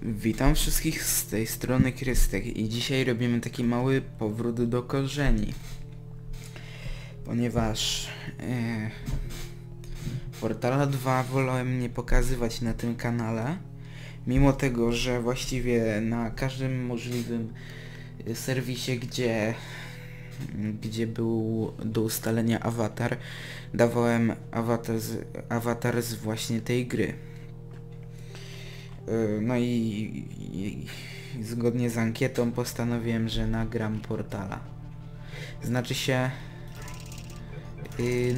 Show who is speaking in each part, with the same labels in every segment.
Speaker 1: Witam wszystkich z tej strony Krystek i dzisiaj robimy taki mały powrót do korzeni. Ponieważ Portala 2 wolałem nie pokazywać na tym kanale, mimo tego, że właściwie na każdym możliwym serwisie, gdzie był do ustalenia awatar, dawałem awatar z właśnie tej gry. No i zgodnie z ankietą postanowiłem, że nagram Portala. Znaczy się,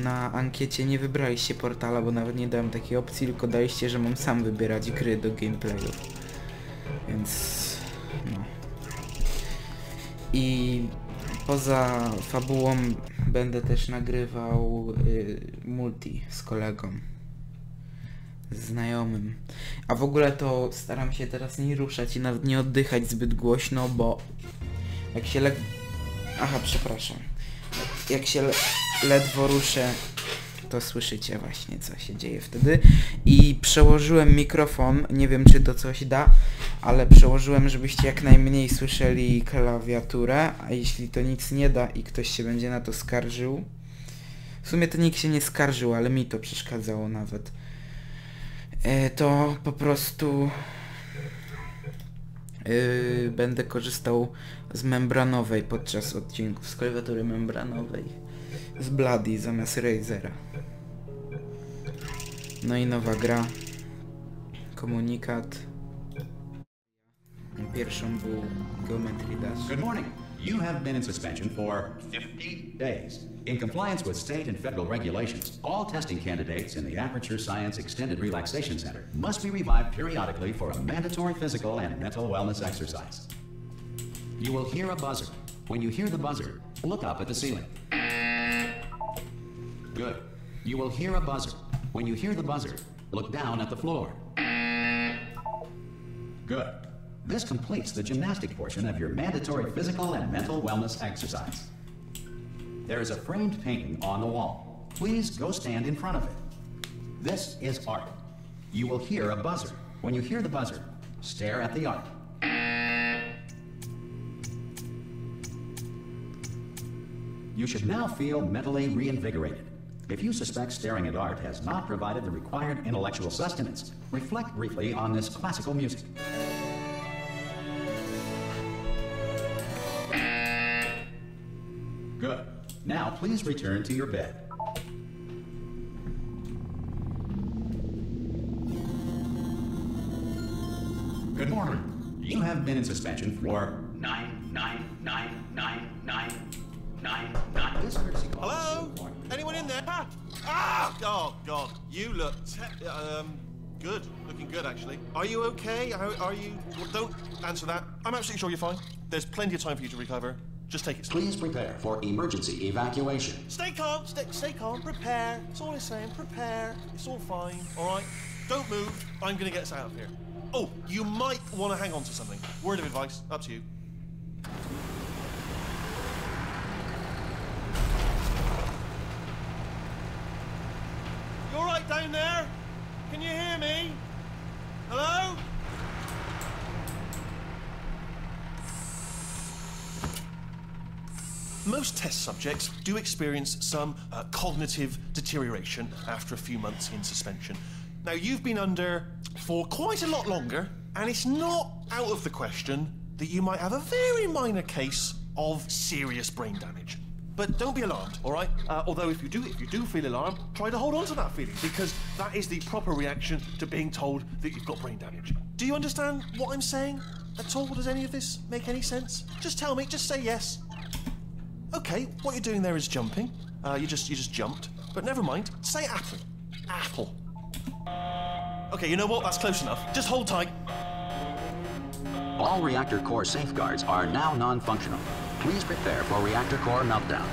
Speaker 1: na ankiecie nie wybraliście Portala, bo nawet nie dałem takiej opcji, tylko daliście, że mam sam wybierać gry do gameplayów. Więc no. I poza fabułą będę też nagrywał multi z kolegą, znajomym. A w ogóle to staram się teraz nie ruszać i nawet nie oddychać zbyt głośno, bo jak się jak się ledwo ruszę, to słyszycie właśnie, co się dzieje wtedy. I przełożyłem mikrofon, nie wiem czy to coś da, ale przełożyłem, żebyście jak najmniej słyszeli klawiaturę, a jeśli to nic nie da i ktoś się będzie na to skarżył, w sumie to nikt się nie skarżył, ale mi to przeszkadzało nawet, to po prostu będę korzystał z membranowej podczas odcinków, z klawiatury membranowej, z Bloody zamiast Razera. No i nowa gra, komunikat. Pierwszą był Geometry Dash.
Speaker 2: Good morning. You have been in suspension for 50 days. In compliance with state and federal regulations, all testing candidates in the Aperture Science Extended Relaxation Center must be revived periodically for a mandatory physical and mental wellness exercise. You will hear a buzzer. When you hear the buzzer, look up at the ceiling. Good. You will hear a buzzer. When you hear the buzzer, look down at the floor. Good. This completes the gymnastic portion of your mandatory physical and mental wellness exercise. There is a framed painting on the wall. Please go stand in front of it. This is art. You will hear a buzzer. When you hear the buzzer, stare at the art. You should now feel mentally reinvigorated. If you suspect staring at art has not provided the required intellectual sustenance, reflect briefly on this classical music. Good. Now please return to your bed. Good morning. You have been in suspension for 9999999. This courtesy call.
Speaker 3: Hello? Anyone in there? Ah! Oh God, you look good. Looking good, actually. Are you okay? Are you? Well, don't answer that. I'm absolutely sure you're fine. There's plenty of time for you to recover. Just take it slow.
Speaker 2: Please prepare for emergency evacuation.
Speaker 3: Stay calm. Stay calm. Prepare. That's all I'm saying. Prepare. It's all fine. All right. Don't move. I'm gonna get us out of here. Oh, you might want to hang on to something. Word of advice. Up to you. You all right down there? Can you hear me? Hello? Most test subjects do experience some cognitive deterioration after a few months in suspension. Now, you've been under for quite a lot longer, and it's not out of the question that you might have a very minor case of serious brain damage. But don't be alarmed, all right? Although if you do feel alarmed, try to hold on to that feeling, because that is the proper reaction to being told that you've got brain damage. Do you understand what I'm saying at all? Does any of this make any sense? Just tell me, just say yes. Okay, what you're doing there is jumping. You just jumped. But never mind. Say apple. Apple. Okay, you know what? That's close enough. Just hold tight.
Speaker 2: All reactor core safeguards are now non-functional. Please prepare for reactor core meltdown.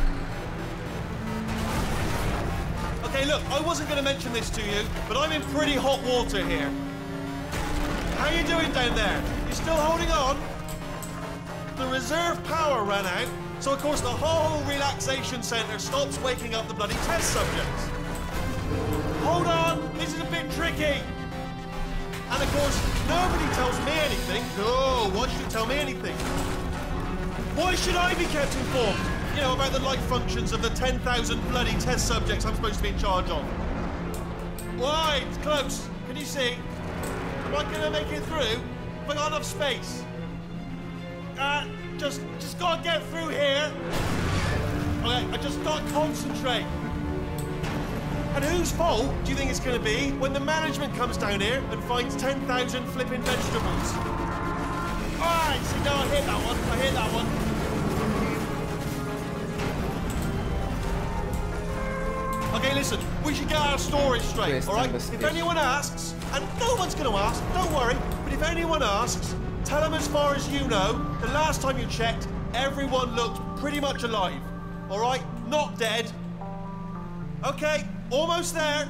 Speaker 3: Okay, look, I wasn't going to mention this to you, but I'm in pretty hot water here. How you doing down there? You still holding on? The reserve power ran out, so of course the whole relaxation centre stops waking up the bloody test subjects. Hold on, this is a bit tricky. And of course, nobody tells me anything. No, why should you tell me anything? Why should I be kept informed? You know, about the life functions of the 10,000 bloody test subjects I'm supposed to be in charge of. Why? It's close. Can you see? Am I gonna make it through? Have I got enough space? Just gotta get through here. Okay, I just gotta concentrate. And whose fault do you think it's gonna be when the management comes down here and finds 10,000 flipping vegetables? Alright, see, no, I hit that one. I hit that one. Okay, listen, we should get our story straight, alright? If anyone asks, and no one's gonna ask, don't worry, but if anyone asks, tell them as far as you know, the last time you checked, everyone looked pretty much alive. Alright? Not dead. Okay, almost there.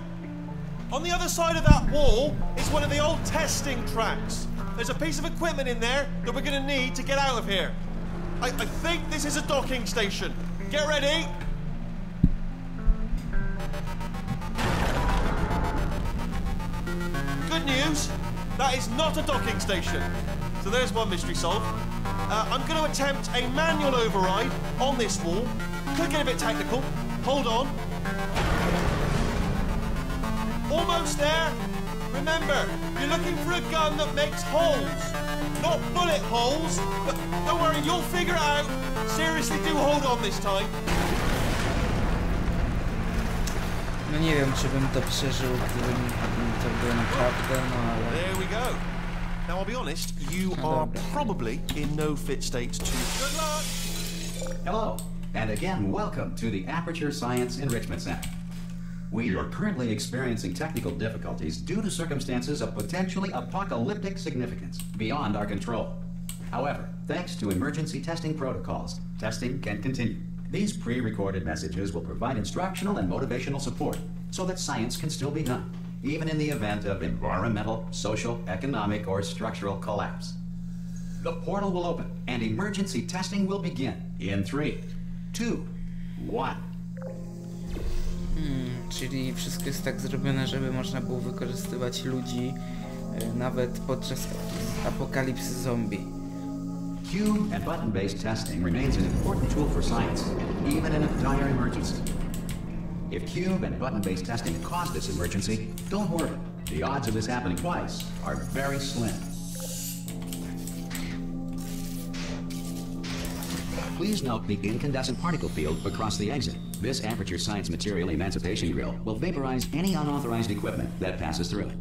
Speaker 3: On the other side of that wall is one of the old testing tracks. There's a piece of equipment in there that we're gonna need to get out of here. I think this is a docking station. Get ready. Good news, that is not a docking station. So there's one mystery solved. I'm going to attempt a manual override on this wall. Could get a bit technical. Hold on. Almost there. Remember, you're looking for a gun that makes holes. Not bullet holes. But don't worry, you'll figure it out. Seriously, do hold on this time.
Speaker 1: No nie wiem, czy bym to przeżył, gdybym to było naprawdę, no ale...
Speaker 3: There we go. Now, I'll be honest, you are probably in no fit state to... Good luck!
Speaker 2: Hello, and again, welcome to the Aperture Science Enrichment Center. We are currently experiencing technical difficulties due to circumstances of potentially apocalyptic significance beyond our control. However, thanks to emergency testing protocols, testing can continue. These pre-recorded messages will provide instructional and motivational support so that science can still be done, even in the event of environmental, social, economic, or structural collapse. The portal will open and emergency testing will begin in 3, 2, 1.
Speaker 1: Czyli wszystko jest tak zrobione, żeby można było wykorzystywać ludzi nawet podczas apokalipsy zombie.
Speaker 2: Cube and button-based testing remains an important tool for science, even in a dire emergency. If cube and button-based testing caused this emergency, don't worry. The odds of this happening twice are very slim. Please note the incandescent particle field across the exit. This Aperture Science Material Emancipation Grill will vaporize any unauthorized equipment that passes through it.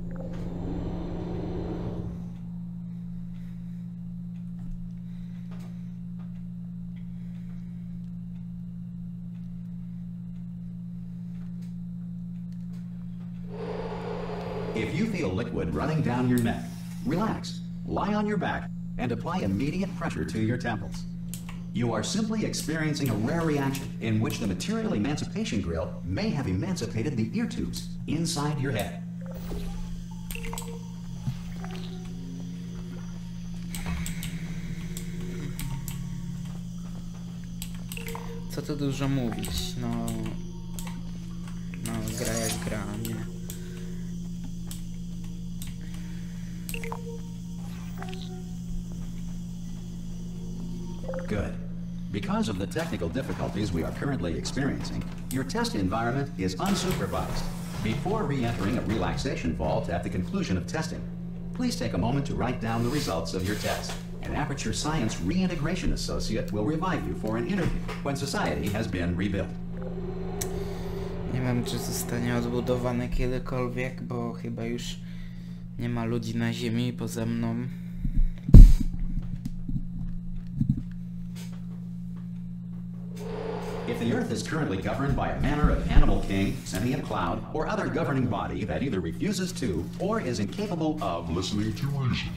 Speaker 2: If you feel liquid running down your neck, relax, lie on your back, and apply immediate pressure to your temples. You are simply experiencing a rare reaction in which the Material Emancipation Grill may have emancipated the ear tubes inside your head.
Speaker 1: Co tu dużo mówić, no gra jak gra, nie?
Speaker 2: Good. Because of the technical difficulties we are currently experiencing, your test environment is unsupervised. Before re-entering a relaxation vault at the conclusion of testing, please take a moment to write down the results of your test. An Aperture Science Reintegration Associate will revive you for an interview when society has been rebuilt.
Speaker 1: Nie wiem, czy zostanie odbudowane kiedykolwiek, bo chyba już nie ma ludzi na ziemi poza mną.
Speaker 2: If the Earth is currently governed by a manner of animal king, sentient cloud, or other governing body that either refuses to or is incapable of listening to reason.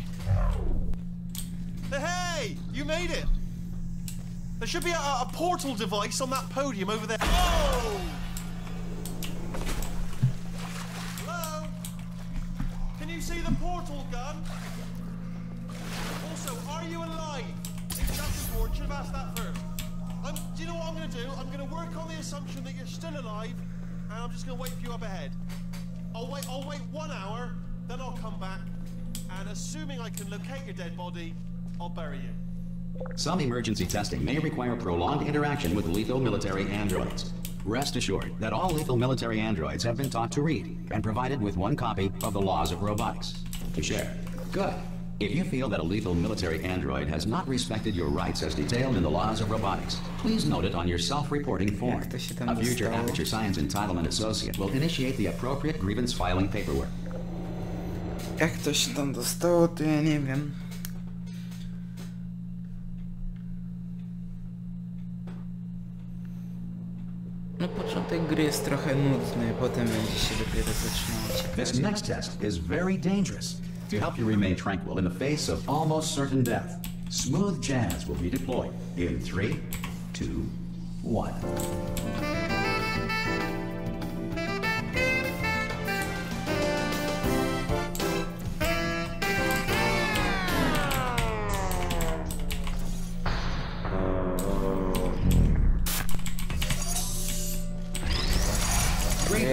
Speaker 3: Hey! You made it! There should be a portal device on that podium over there. Oh! Hello? Can you see the portal gun? Also, are you alive? If that's important, should have asked that first. Do you know what I'm going to do? I'm going to work on the assumption that you're still alive, and I'm just going to wait for you up ahead. I'll wait 1 hour, then I'll come back. and assuming I can locate your dead body, I'll bury you.
Speaker 2: Some emergency testing may require prolonged interaction with lethal military androids. Rest assured that all lethal military androids have been taught to read and provided with one copy of the laws of robotics to share. Good. If you feel that a lethal military android has not respected your rights as detailed in the laws of robotics, please note it on your self-reporting form. A future Aperture Science Entitlement Associate will initiate the appropriate grievance filing paperwork.
Speaker 1: Jak to się tam dostało, to ja nie wiem. No początek gry jest trochę nudny, potem będzie się dopiero zaczynało.
Speaker 2: This next test is very dangerous. To help you remain tranquil in the face of almost certain death, smooth jazz will be deployed in 3, 2, 1.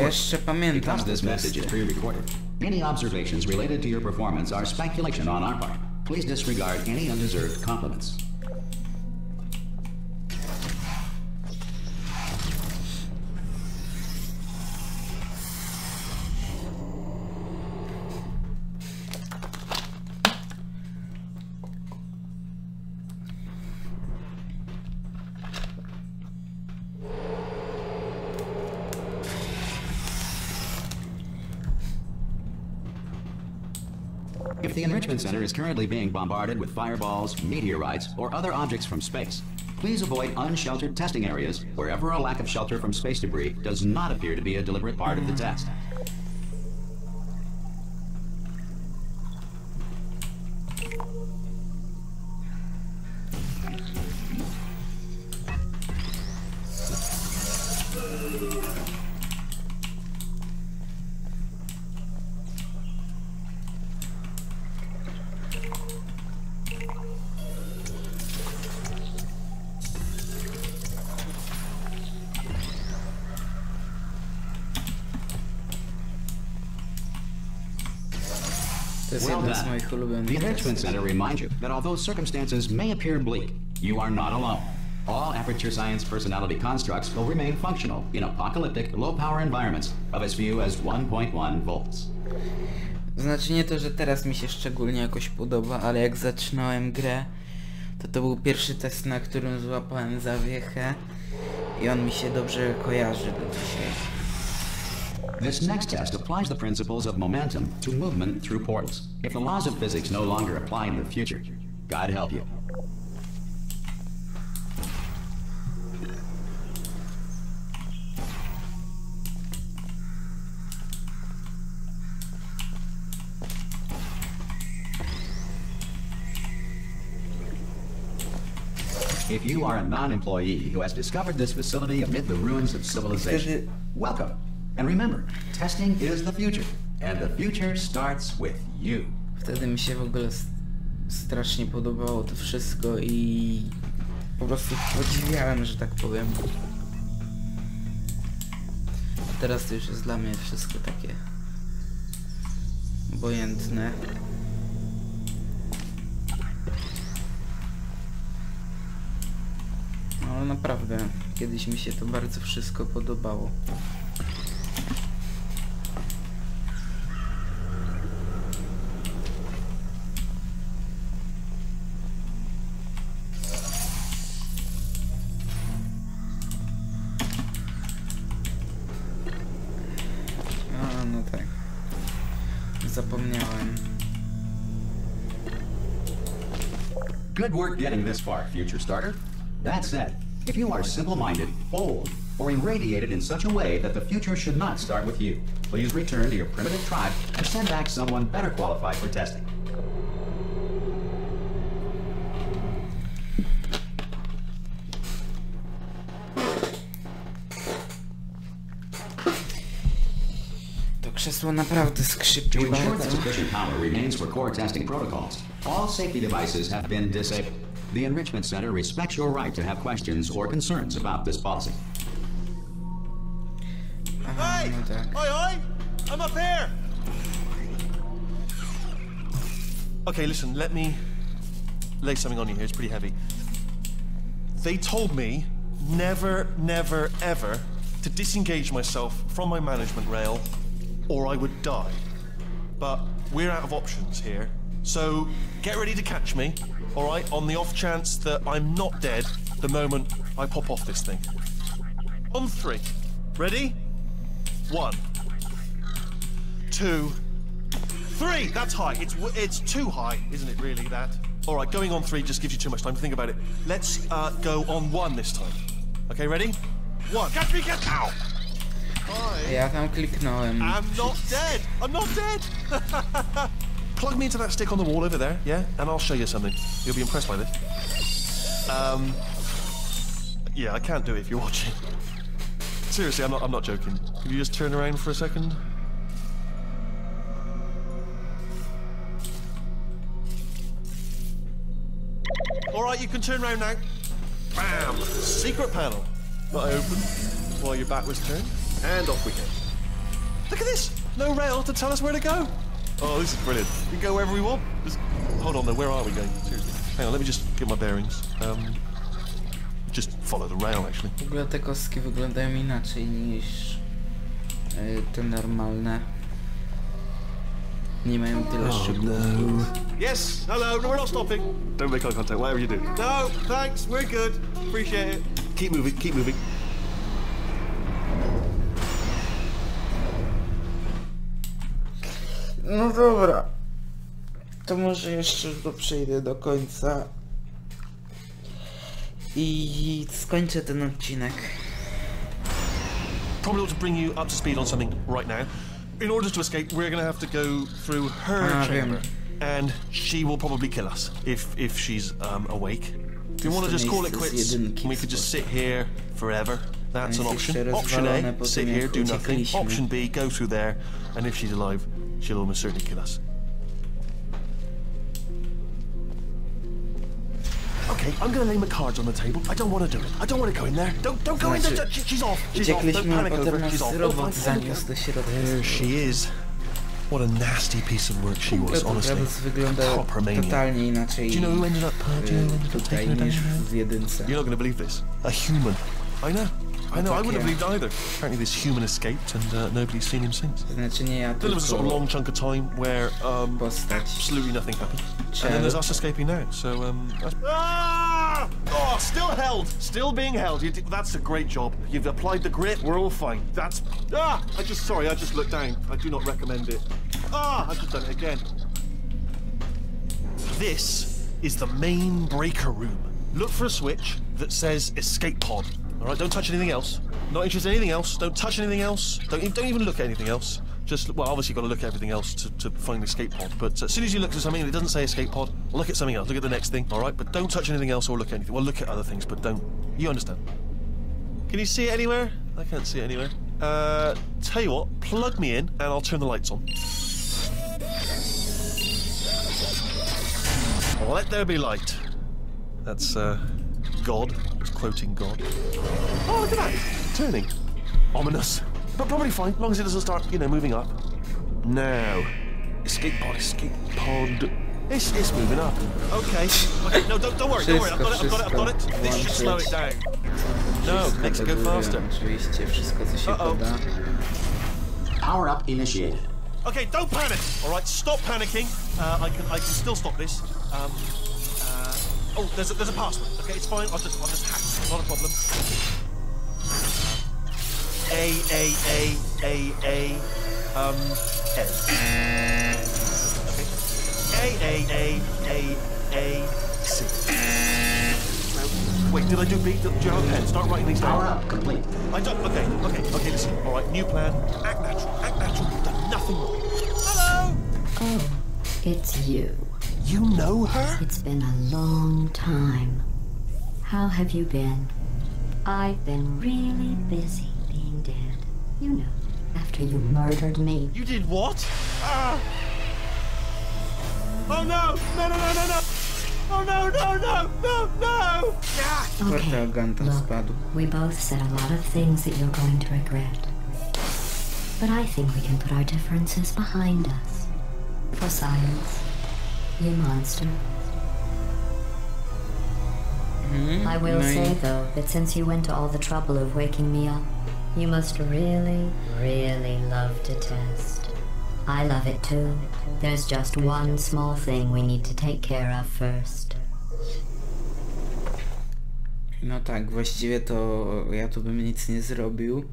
Speaker 1: Jeszcze pamiętam.
Speaker 2: Because this message is pre-recorded, any observations related to your performance are speculation on our part. Please disregard any undeserved compliments. If the Enrichment Center is currently being bombarded with fireballs, meteorites, or other objects from space, please avoid unsheltered testing areas wherever a lack of shelter from space debris does not appear to be a deliberate part of the test. Well done. The Enrichment Center reminds you that although circumstances may appear bleak, you are not alone. All Aperture Science personality constructs will remain functional in apocalyptic, low-power environments of as few as 1.1 volts.
Speaker 1: Znaczy nie to, że teraz mi się szczególnie jakoś podoba, ale jak zaczynałem grę, to był pierwszy test, na którym złapałem zawiechę i on mi się dobrze kojarzy do dzisiaj.
Speaker 2: This next test applies the principles of momentum to movement through portals. If the laws of physics no longer apply in the future, God help you. If you are a non-employee who has discovered this facility amid the ruins of civilization, welcome. And remember, testing is the future, and the future starts with you.
Speaker 1: Wtedy mi się w ogóle strasznie podobało to wszystko i po prostu podziwiałem, że tak powiem. A teraz to już jest dla mnie wszystko takie obojętne. No ale naprawdę, kiedyś mi się to bardzo wszystko podobało. No tak. Zapomniałem.
Speaker 2: Good work getting this far, future starter. That said, if you are simple-minded, old, or irradiated in such a way that the future should not start with you, please return to your primitive tribe and send back someone better qualified for testing.
Speaker 1: Krzesło naprawdę skrzypi
Speaker 2: To ensure that
Speaker 1: bardzo.
Speaker 2: sufficient power remains for core testing protocols, all safety devices have been disabled. The Enrichment Center respects your right to have questions or concerns about this policy.
Speaker 3: Hey!
Speaker 1: No tak.
Speaker 3: Oi, oi! I'm up here! Okay, listen, let me lay something on you here. It's pretty heavy. They told me never, never, ever to disengage myself from my management rail or I would die. But we're out of options here. So get ready to catch me, all right, on the off chance that I'm not dead the moment I pop off this thing. On 3. Ready? 1, 2, 3. That's high. It's too high, isn't it, really, that? All right, going on 3 just gives you too much time to think about it. Let's go on 1 this time. Okay, ready? 1. Catch me, catch... Ow!
Speaker 1: Ja tam kliknąłem.
Speaker 3: I'm not dead! I'm not dead! Plug me into that stick on the wall over there, yeah? And I'll show you something. You'll be impressed by this. Yeah, I can't do it if you're watching. Seriously, I'm not joking. Could you just turn around for a second? Alright, you can turn around now. Bam! Secret panel. That I opened while your back was turned. And off we go. Look at this! No rail to tell us where to go. Oh, this is brilliant. We can go wherever we want. Just... Hold on though, where are we going? Seriously. Hang on, let me just get my bearings. Just follow the rail, actually.
Speaker 1: W ogóle te kostki wyglądają inaczej niż te normalne. Nie mają tyle szczegółów.
Speaker 3: No. Yes, hello, no, we're not stopping. Don't make eye contact, whatever you do. No, thanks, we're good. Appreciate it. Keep moving, keep moving.
Speaker 1: No dobra. To może jeszcze przejdę do końca. I skończę ten odcinek.
Speaker 3: Probably ought to bring you up to speed on something right now. In order to escape, we're gonna have to go through her chamber. And she will probably kill us if she's awake. If you want to just call it quits, we could just sit here forever. That's an option. Option A, sit here, do nothing. Option B, go through there, and if she's alive, she'll almost certainly kill us. Okay, I'm gonna lay my cards on the table. I don't want to do it. I don't want to go in there. Don't go in there. She's off. She's off. Don't panic over it. She's off. There she is. What a nasty piece of work she was, honestly. Proper maniac.
Speaker 1: Totalnie inaczej.
Speaker 3: Do you know who ended up taking her down? You're not gonna believe this. A human. I know. I wouldn't have believed either. Apparently this human escaped and nobody's seen him since.
Speaker 1: Znaczy nie ja,
Speaker 3: There was a sort of long chunk of time where absolutely nothing happened. And then there's us escaping now, so that's... Ah! Oh, still held! Still being held. That's a great job. You've applied the grip, we're all fine. That's... Ah! I just looked down. I do not recommend it. Ah! I've just done it again. This is the main breaker room. Look for a switch that says escape pod. Alright, don't touch anything else. Not interested in anything else. Don't touch anything else. Don't even look at anything else. Just, well, obviously you've got to look at everything else to find the escape pod. But as soon as you look at something and it doesn't say escape pod, look at something else. Look at the next thing, alright? But don't touch anything else or look at anything. Well, look at other things, but don't. You understand. Can you see it anywhere? I can't see it anywhere. Tell you what, plug me in and I'll turn the lights on. Let there be light. That's, God. It's quoting God. Oh, look at that! Turning. Ominous. But probably fine, as long as it doesn't start, moving up. Now. Escape pod, escape pod. It's moving up. Okay. Okay, no, don't worry, don't worry. I've got it. This should slow it down. No, makes it go faster. Uh-oh.
Speaker 2: Power up initiated.
Speaker 3: Okay, don't panic. All right, stop panicking. I can still stop this. Oh, there's a password. Okay, it's fine. I'll just hack it. Not a problem. A. Okay. A. C. Wait, did I do B? Do you have a pen? Start writing these down.
Speaker 2: Power up complete.
Speaker 3: I don't. Okay. Listen. All right, new plan. Act natural. Act natural. You've done nothing wrong. Hello.
Speaker 4: Oh, it's you.
Speaker 3: You know her?
Speaker 4: It's been a long time. How have you been? I've been really busy being dead. You know, after you murdered me.
Speaker 3: You did what? Ah! Oh no! No! Oh no! Yeah!
Speaker 4: Okay, look, we both said a lot of things that you're going to regret. But I think we can put our differences behind us. For science. You monster. I will say, though, that since you went to all the trouble of waking me up, you must really, really love to test. I love it too. There's just one small thing we need to take care of first.
Speaker 1: No tak, właściwie to ja tu bym nic nie zrobił,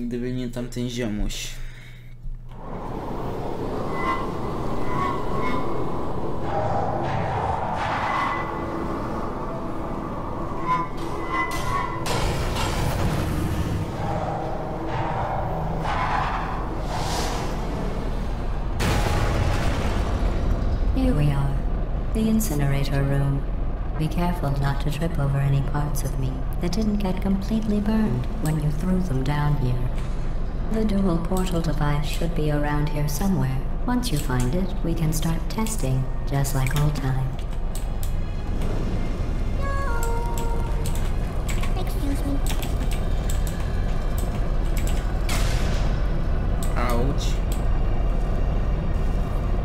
Speaker 1: gdyby nie tamten ziomuś.
Speaker 4: Here we are, the incinerator room. Be careful not to trip over any parts of me that didn't get completely burned when you threw them down here. The dual portal device should be around here somewhere. Once you find it, we can start testing, just like old times.
Speaker 5: Excuse me.
Speaker 1: Ouch.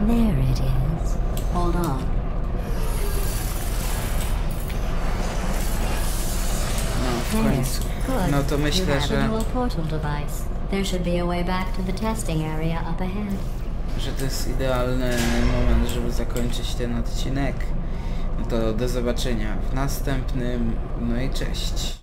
Speaker 4: There it is. Hold on.
Speaker 1: No, w końcu.
Speaker 4: Good.
Speaker 1: No to
Speaker 4: You
Speaker 1: myślę,
Speaker 4: have a
Speaker 1: że...
Speaker 4: dual portal device. There should be a way back to the testing area up ahead.
Speaker 1: że to jest idealny moment, żeby zakończyć ten odcinek. No to do zobaczenia w następnym, no i cześć.